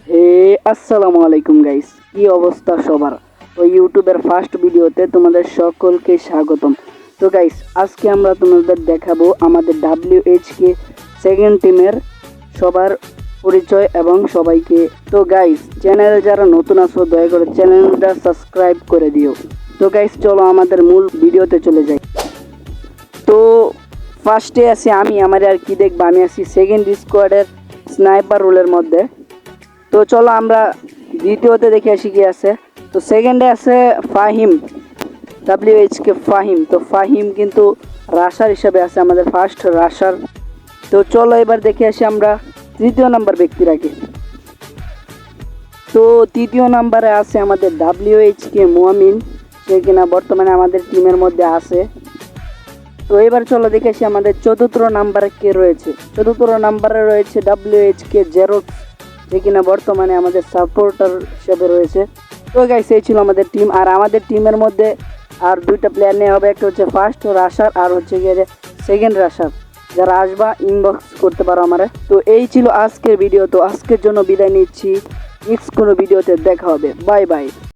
হে আসসালামু আলাইকুম গাইস, কি অবস্থা সবার? তো ইউটিউবের ফার্স্ট ভিডিওতে তোমাদের সকলকে স্বাগতম। তো গাইস, আজকে আমরা তোমাদের দেখাবো আমাদের WHK সেকেন্ড টিমের সবার পরিচয় এবং সবাইকে। তো গাইস, চ্যানেলে যারা নতুন আছো দয়া করে চ্যানেলটা সাবস্ক্রাইব করে দিও। তো গাইস, চলো আমাদের মূল ভিডিওতে চলে যাই। তো ফার্স্টে আছি আমি, আমার আর কি দেখবো, আমি আছি সেকেন্ড স্কোয়াডের স্নাইপার রোলের মধ্যে। তো চলো আমরা দ্বিতীয়তে দেখে আসি কি আছে। তো সেকেন্ডে আছে ফাহিম, WHK ফাহিম। তো ফাহিম কিন্তু রাশার হিসাবে আছে, আমাদের ফার্স্ট রাশার। তো চলো এবার দেখে আসি আমরা তৃতীয় নাম্বার ব্যক্তিরাকে। তো তৃতীয় নাম্বারে আছে আমাদের WHK মুয়ামিন, সে কিনা বর্তমানে আমাদের টিমের মধ্যে আছে। তো এবার চলো দেখে আসি আমাদের চতুর্থ নাম্বারে কে রয়েছে। চতুর্থ নাম্বারে রয়েছে WHK জেরক্স, যে কিনা বর্তমানে আমাদের সাপোর্টার হিসেবে রয়েছে। তো গাইস, এই ছিল আমাদের টিম। আর আমাদের টিমের মধ্যে আর দুইটা প্লেয়ার নেওয়া হবে, একটা হচ্ছে ফার্স্ট রাশার আর হচ্ছে গিয়ে সেকেন্ড রাশার। যারা আসবা ইনবক্স করতে পারো আমারে। তো এই ছিল আজকের ভিডিও। তো আজকের জন্য বিদায় নিচ্ছি, নেক্সট কোনো ভিডিওতে দেখা হবে। Bye bye.